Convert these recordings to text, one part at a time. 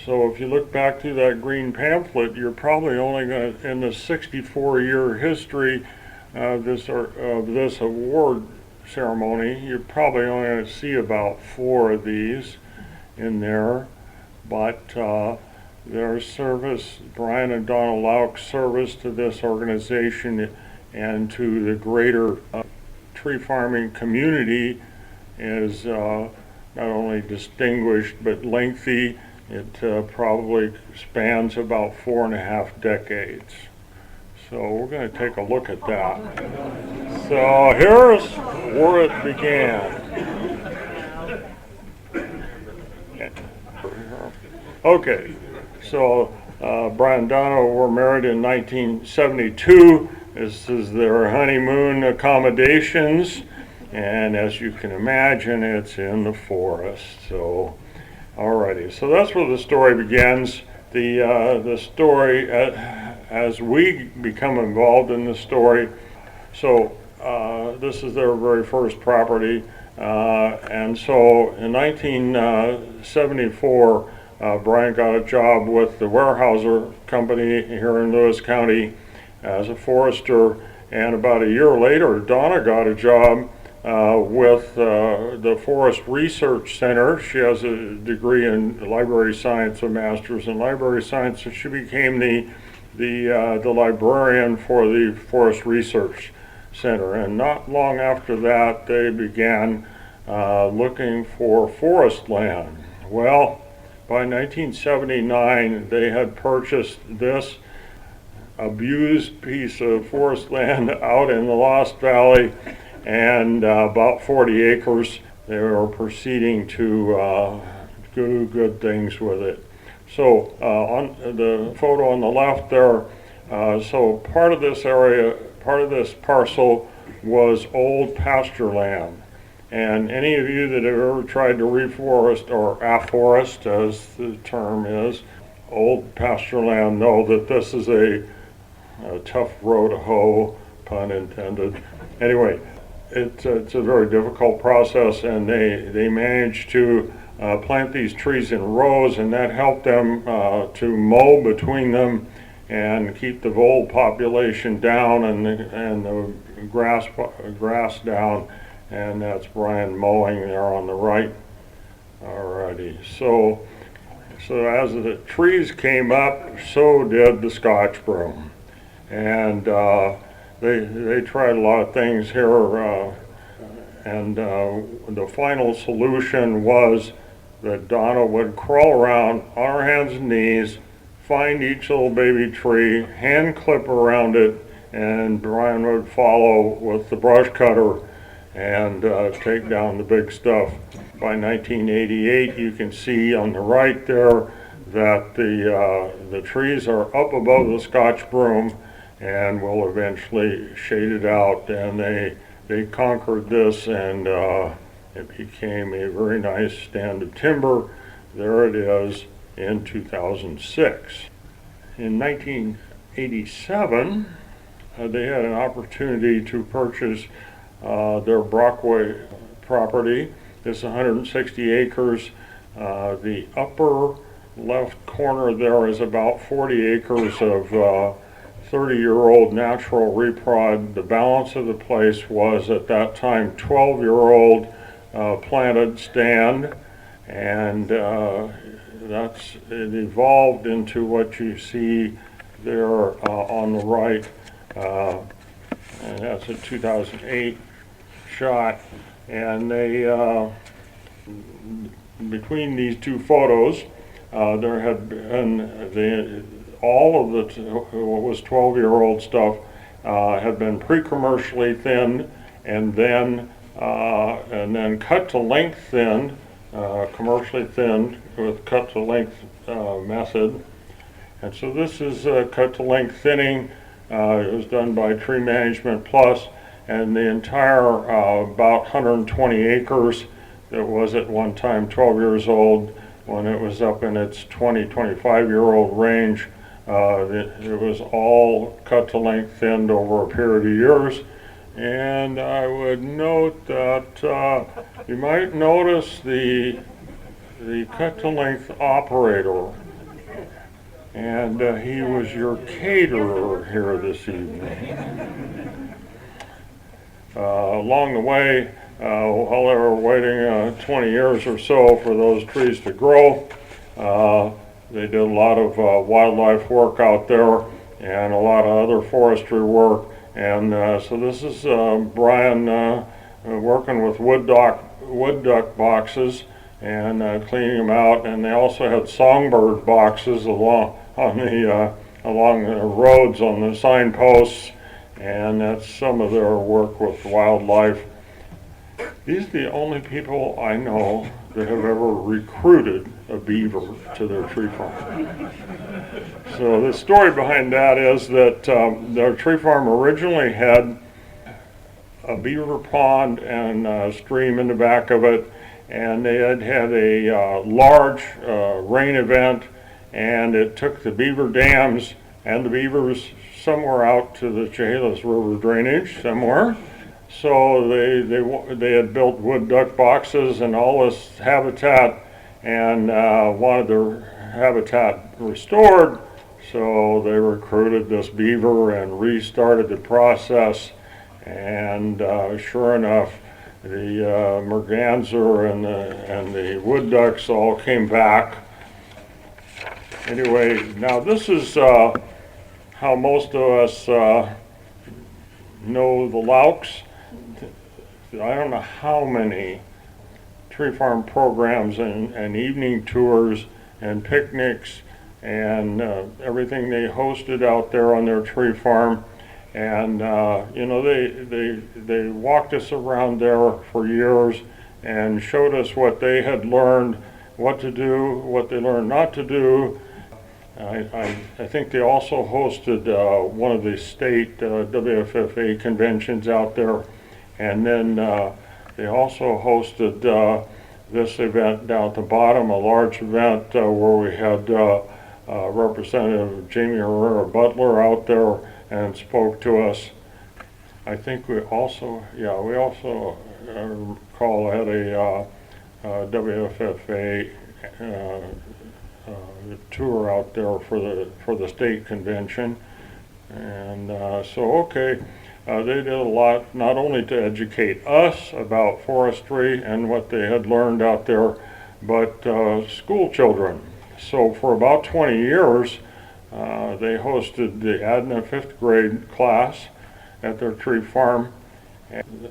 So if you look back through that green pamphlet, you're probably only going to, in the 64-year history of this award ceremony, you're probably only going to see about 4 of these in there. But their service, Bryon and Donna Loucks' service to this organization and to the greater tree farming community is not only distinguished but lengthy. It probably spans about 4.5 decades. So we're going to take a look at that. So here's where it began. Okay, so Bryon and Donna were married in 1972. This is their honeymoon accommodations, and as you can imagine, it's in the forest. So, alrighty, so that's where the story begins. The story, as we become involved in the story, so this is their very first property, and so in 1974, Bryon got a job with the Weyerhaeuser Company here in Lewis County as a forester, and about a year later, Donna got a job with the Forest Research Center. She has a degree in library science, a master's in library science, and she became the librarian for the Forest Research Center. And not long after that, they began looking for forest land. Well, by 1979, they had purchased this abused piece of forest land out in the Lost Valley, and about 40 acres. They were proceeding to do good things with it. So on the photo on the left there, so part of this area, part of this parcel was old pasture land. And any of you that have ever tried to reforest, or afforest as the term is, old pasture land, know that this is a tough row to hoe, pun intended. Anyway, it's a very difficult process, and they managed to plant these trees in rows, and that helped them to mow between them and keep the vole population down and the grass down. And that's Bryon mowing there on the right. Alrighty, so as the trees came up, so did the Scotch broom, and they tried a lot of things here, and the final solution was that Donna would crawl around on her hands and knees, find each little baby tree, hand clip around it, and Bryon would follow with the brush cutter and take down the big stuff. By 1988, you can see on the right there that the trees are up above the Scotch broom and will eventually shade it out, and they conquered this, and it became a very nice stand of timber. There it is in 2006. In 1987, they had an opportunity to purchase their Brockway property. It's 160 acres. The upper left corner there is about 40 acres of 30-year-old natural reprod. The balance of the place was at that time 12-year-old planted stand, and it evolved into what you see there on the right, and that's a 2008 shot. And they, between these two photos, there had been all of the what was 12-year-old stuff had been pre-commercially thinned, and then cut to length thinned, commercially thinned with cut to length method. And so this is cut to length thinning. It was done by Tree Management Plus, and the entire about 120 acres that was at one time 12 years old, when it was up in its 25-year-old range, it was all cut to length thinned over a period of years. And I would note that you might notice the cut to length operator and he was your caterer here this evening. Along the way, while they were waiting 20 years or so for those trees to grow, they did a lot of wildlife work out there and a lot of other forestry work. And so this is Bryon working with wood duck boxes and cleaning them out. And they also had songbird boxes along the roads on the signposts. And that's some of their work with wildlife. These are the only people I know that have ever recruited a beaver to their tree farm. So the story behind that is that their tree farm originally had a beaver pond and a stream in the back of it, and they had a large rain event, and it took the beaver dams and the beavers somewhere out to the Chehalis River drainage somewhere. So they had built wood duck boxes and all this habitat, and wanted their habitat restored. So they recruited this beaver and restarted the process. And sure enough, the merganser and the wood ducks all came back. Anyway, now this is how most of us know the Loucks. I don't know how many tree farm programs and evening tours and picnics and everything they hosted out there on their tree farm. And they walked us around there for years and showed us what they had learned, what to do, what they learned not to do. I think they also hosted one of the state WFFA conventions out there, and then they also hosted this event down at the bottom, a large event where we had Representative Jamie Herrera Butler out there and spoke to us. I think we also recall had a WFFA tour out there for the state convention, and they did a lot not only to educate us about forestry and what they had learned out there, but school children. So for about 20 years, they hosted the Adna 5th grade class at their tree farm. And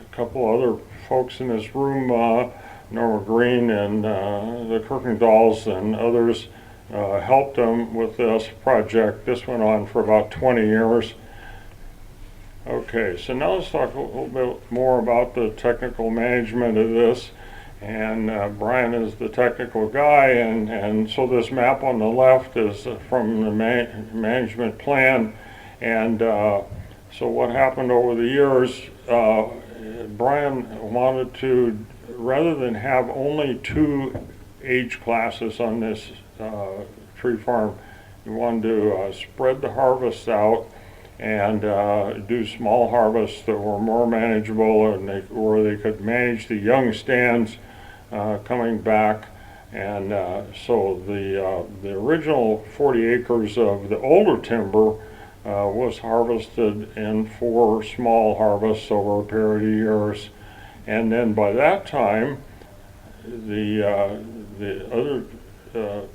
a couple other folks in this room, Norma Green and the Kirkendalls and others, helped them with this project. This went on for about 20 years. Okay, so now let's talk a little bit more about the technical management of this. And Bryon is the technical guy, and so this map on the left is from the management plan. And so what happened over the years, Bryon wanted to, rather than have only 2 age classes on this tree farm, he wanted to spread the harvests out and do small harvests that were more manageable, and where they could manage the young stands coming back. And so the original 40 acres of the older timber was harvested in 4 small harvests over a period of years. And then by that time, the other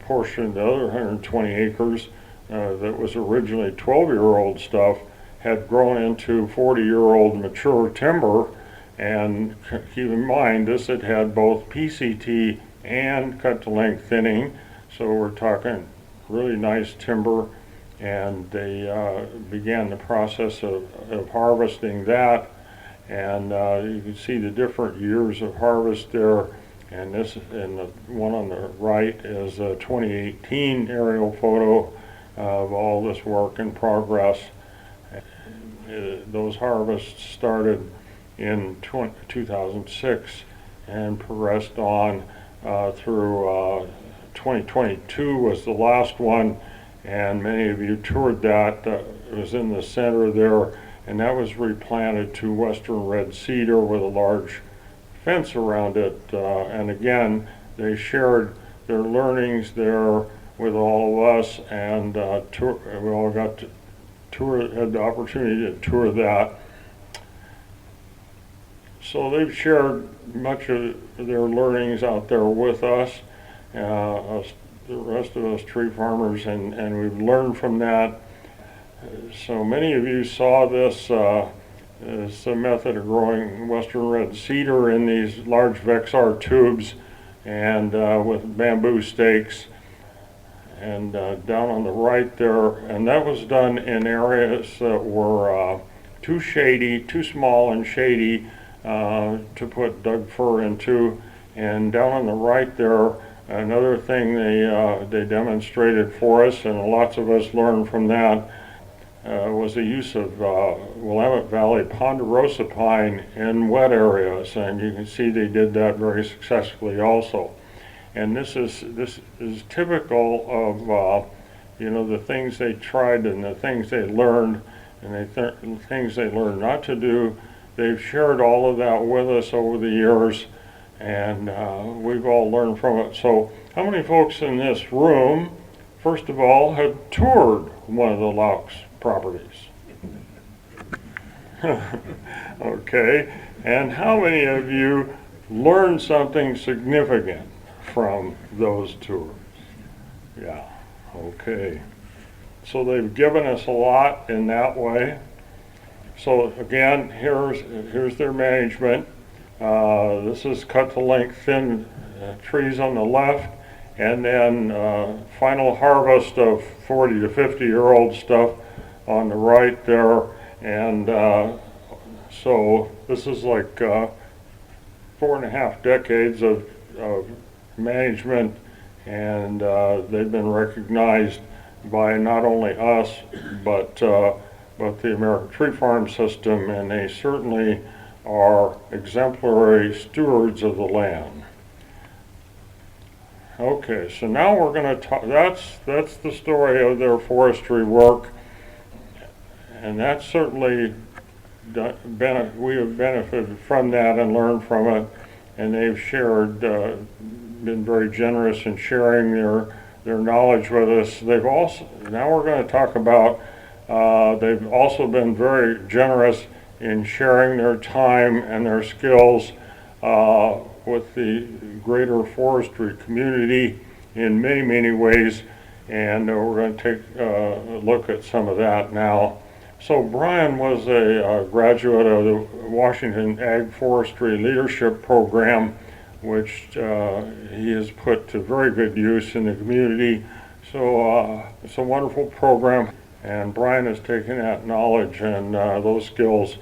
portion, the other 120 acres that was originally 12-year-old stuff, had grown into 40-year-old mature timber. And keep in mind, this had both PCT and cut-to-length thinning, so we're talking really nice timber. And they began the process of harvesting that. And you can see the different years of harvest there. And the one on the right is a 2018 aerial photo of all this work in progress. Those harvests started in 2006 and progressed on through 2022 was the last one, and many of you toured that. It was in the center there, and that was replanted to western red cedar with a large fence around it. And again, they shared their learnings, their with all of us, and we all got to had the opportunity to tour that. So they've shared much of their learnings out there with us, the rest of us tree farmers, and we've learned from that. So many of you saw this. It's a method of growing western red cedar in these large Vexar tubes and with bamboo stakes. And down on the right there, and that was done in areas that were too shady, too small and shady to put Doug fir into. And down on the right there, another thing they demonstrated for us, and lots of us learned from that, was the use of Willamette Valley ponderosa pine in wet areas, and you can see they did that very successfully also. And this is typical of the things they tried and the things they learned, and the things they learned not to do. They've shared all of that with us over the years, and we've all learned from it. So how many folks in this room, first of all, have toured one of the Loucks properties? Okay, and how many of you learned something significant from those tours? Yeah, okay. So they've given us a lot in that way. So again, here's their management. This is cut to length thin trees on the left, and then final harvest of 40 to 50-year-old stuff on the right there. And so this is like 4.5 decades of management, and they've been recognized by not only us but the American Tree Farm System, and they certainly are exemplary stewards of the land. Okay, so now we're going to talk. That's the story of their forestry work, and that's certainly we have benefited from that and learned from it, and they've shared, been very generous in sharing their knowledge with us. They've also, now we're going to talk about, they've also been very generous in sharing their time and their skills with the greater forestry community in many, many ways, and we're going to take a look at some of that now. So Bryon was a graduate of the Washington Ag Forestry Leadership Program, which he has put to very good use in the community. So it's a wonderful program, and Bryon has taken that knowledge and those skills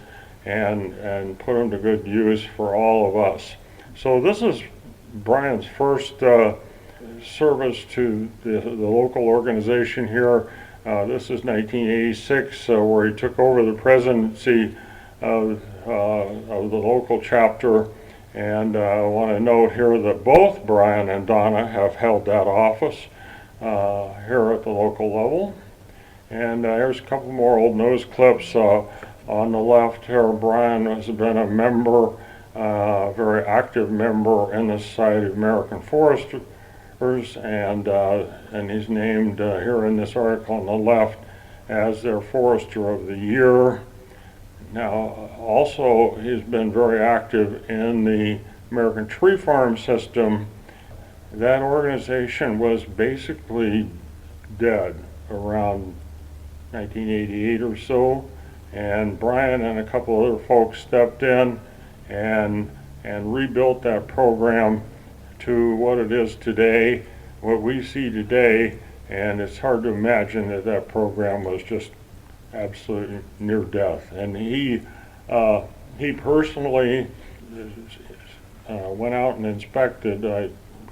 and put them to good use for all of us. So this is Bryon's first service to the local organization here. This is 1986, where he took over the presidency of the local chapter. And I want to note here that both Bryon and Donna have held that office here at the local level. And here's a couple more old nose clips. On the left here, Bryon has been a member, very active member in the Society of American Foresters, and he's named here in this article on the left as their Forester of the Year. Now, also, he's been very active in the American Tree Farm System. That organization was basically dead around 1988 or so, and Bryon and a couple other folks stepped in and rebuilt that program to what it is today, what we see today, and it's hard to imagine that program was just absolutely near death. And he personally went out and inspected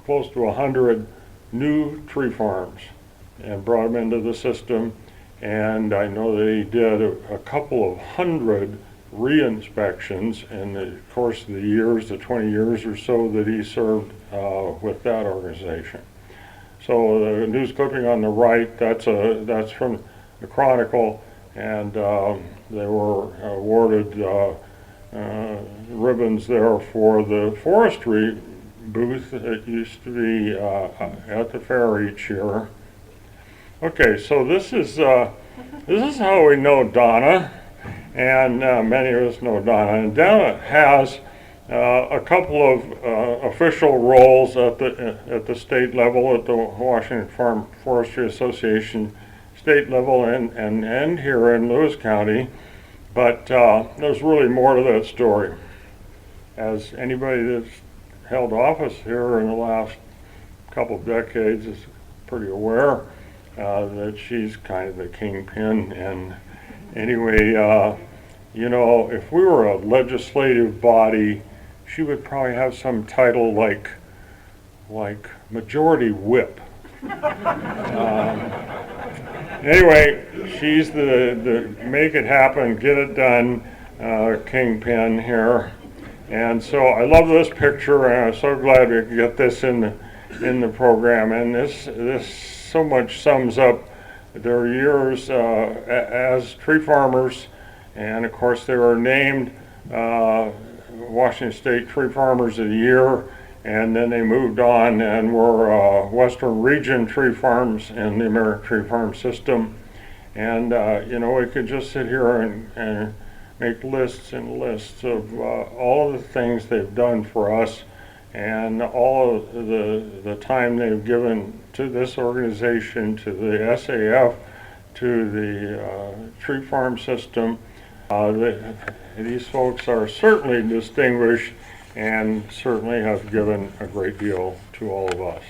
close to 100 new tree farms and brought them into the system. And I know that he did a couple of hundred re-inspections in the course of the years, the 20 years or so that he served with that organization. So the news clipping on the right, that's from the Chronicle, and they were awarded ribbons there for the forestry booth that used to be at the fair each year. Okay, so this is how we know Donna, and many of us know Donna. And Donna has a couple of official roles at the state level, at the Washington Farm Forestry Association state level, and here in Lewis County. But there's really more to that story. As anybody that's held office here in the last couple of decades is pretty aware, that she's kind of the kingpin. And anyway, you know, if we were a legislative body, she would probably have some title like Majority Whip. Anyway, she's the make it happen, get it done kingpin here. And so I love this picture, and I'm so glad we could get this in the program. And this so much sums up their years as tree farmers, and of course they were named Washington State Tree Farmers of the Year, and then they moved on and were Western Region Tree Farms in the American Tree Farm System. And you know, we could just sit here and make lists and lists of all of the things they've done for us, and all of the time they've given to this organization, to the SAF, to the tree farm system. These folks are certainly distinguished and certainly have given a great deal to all of us.